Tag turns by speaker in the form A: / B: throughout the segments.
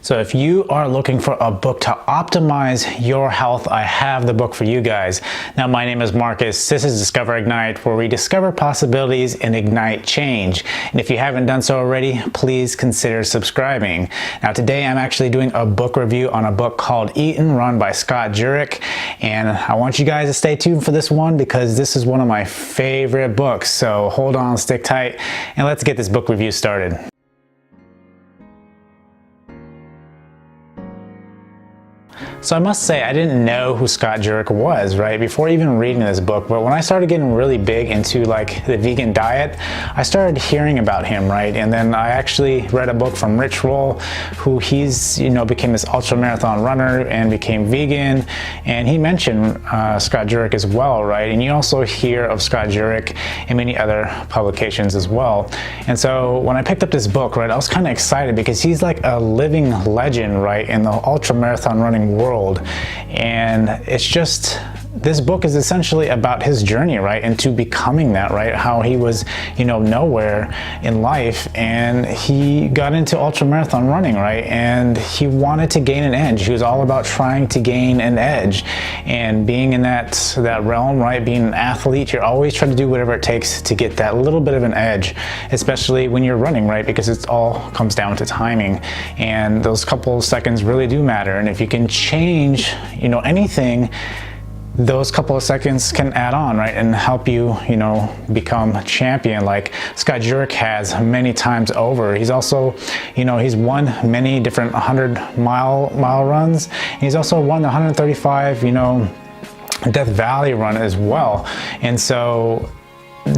A: So if you are looking for a book to optimize your health, I have the book for you guys. Now, my name is Marcus. This is Discover Ignite, where we discover possibilities and ignite change. And if you haven't done so already, please consider subscribing. Now, today I'm actually doing a book review on a book called Eat and Run by Jurek. And I want you guys to stay tuned for this one because this is one of my favorite books. So hold on, stick tight, and let's get this book review started. So I must say, I didn't know who Jurek was, right, before even reading this book. But when I started getting really big into like the vegan diet, I started hearing about him, right? And then I actually read a book from Rich Roll, who became this ultramarathon runner and became vegan. And he mentioned Jurek as well, right? And you also hear of Jurek in many other publications as well. And so when I picked up this book, right, I was kind of excited because he's like a living legend, right, in the ultramarathon running world. And it's just, this book is essentially about his journey, right, into becoming that, right, how he was, nowhere in life and he got into ultramarathon running, right, and he wanted to gain an edge. He was all about trying to gain an edge and being in that realm, right, being an athlete, you're always trying to do whatever it takes to get that little bit of an edge, especially when you're running, right, because it all comes down to timing, and those couple of seconds really do matter. And if you can change, anything, those couple of seconds can add on, right, and help you, become a champion like Jurek has many times over. He's also, he's won many different 100-mile runs. And he's also won the 135, Death Valley run as well. And so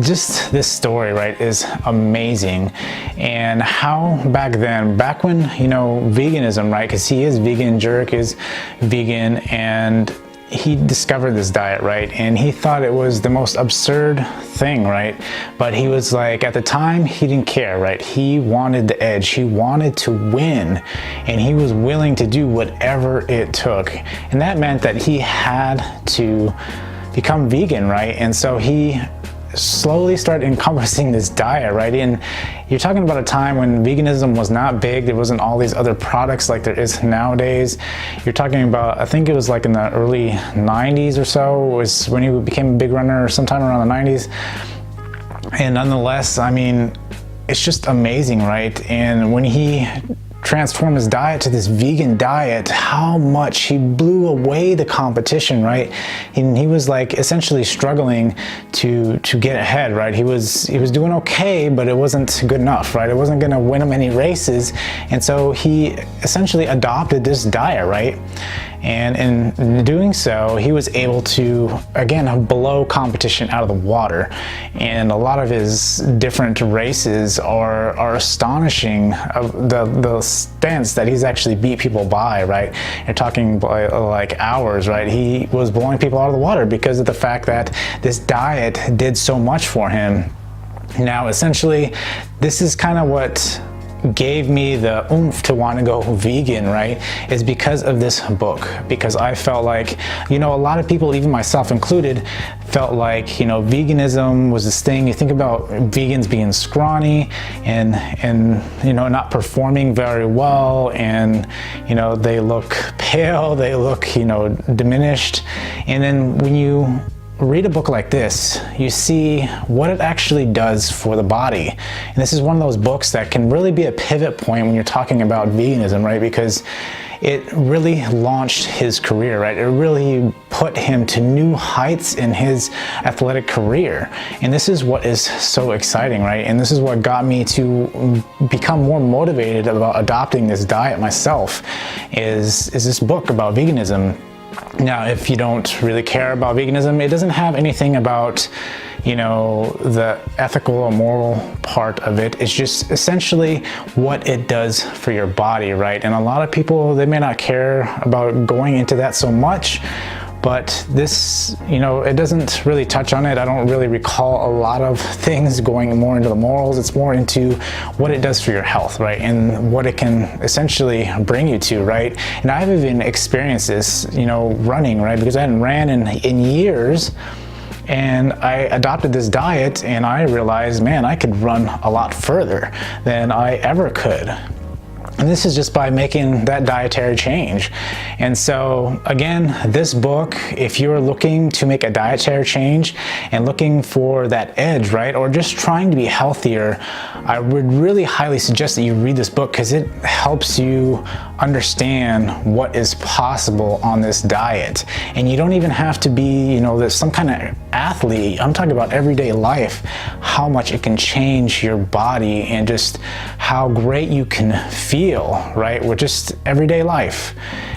A: just this story, right, is amazing. And how back when, veganism, right, because he is vegan, Jurek is vegan, and he discovered this diet, right, and he thought it was the most absurd thing, right, but he was like, at the time, he didn't care, right, he wanted the edge, he wanted to win, and he was willing to do whatever it took, and that meant that he had to become vegan, right, and so he slowly started encompassing this diet, right? And you're talking about a time when veganism was not big. There wasn't all these other products like there is nowadays. You're talking about, I think it was like in the early 90s or so was when he became a big runner, or sometime around the 90s. And nonetheless, I mean, it's just amazing, right? And when he transform his diet to this vegan diet, how much he blew away the competition, right? And he was like essentially struggling to get ahead, right? He was doing okay, but it wasn't good enough, right? It wasn't going to win him any races, and so he essentially adopted this diet, right? And in doing so, he was able to, again, blow competition out of the water. And a lot of his different races are astonishing, of the stance that he's actually beat people by, right? You're talking by like hours, right? He was blowing people out of the water because of the fact that this diet did so much for him. Now, essentially, this is kind of what gave me the oomph to want to go vegan, right, is because of this book. Because I felt like, a lot of people, even myself included, felt like, veganism was this thing. You think about vegans being scrawny and not performing very well, and they look pale, they look diminished. And then when you read a book like this, you see what it actually does for the body. And this is one of those books that can really be a pivot point when you're talking about veganism, right? Because it really launched his career, right? It really put him to new heights in his athletic career. And this is what is so exciting, right? And this is what got me to become more motivated about adopting this diet myself, is this book about veganism. Now, if you don't really care about veganism, it doesn't have anything about, the ethical or moral part of it. It's just essentially what it does for your body, right? And a lot of people, they may not care about going into that so much, but this, it doesn't really touch on it. I don't really recall a lot of things going more into the morals. It's more into what it does for your health, right? And what it can essentially bring you to, right? And I've even experienced this, running, right? Because I hadn't ran in years. And I adopted this diet and I realized, man, I could run a lot further than I ever could. And this is just by making that dietary change. And so again, this book, if you're looking to make a dietary change and looking for that edge, right, or just trying to be healthier, I would really highly suggest that you read this book, because it helps you understand what is possible on this diet. And you don't even have to be, you know, some kind of athlete. I'm talking about everyday life, how much it can change your body and just how great you can feel, right, with just everyday life.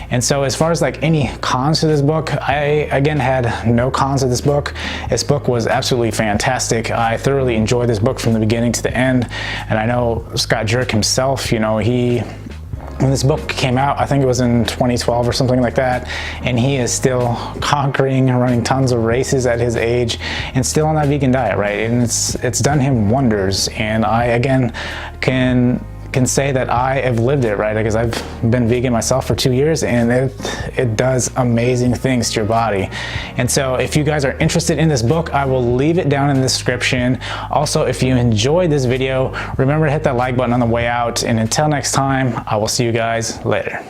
A: And so as far as like any cons to this book, I again had no cons to this book. This book was absolutely fantastic. I thoroughly enjoyed this book from the beginning to the end. And I know Scott Jurek himself, you know, when this book came out, I think it was in 2012 or something like that, and he is still conquering and running tons of races at his age and still on that vegan diet, right? And it's done him wonders. And I again can say that I have lived it, right? Because I've been vegan myself for 2 years, and it does amazing things to your body. And so if you guys are interested in this book, I will leave it down in the description. Also, if you enjoyed this video, remember to hit that like button on the way out. And until next time, I will see you guys later.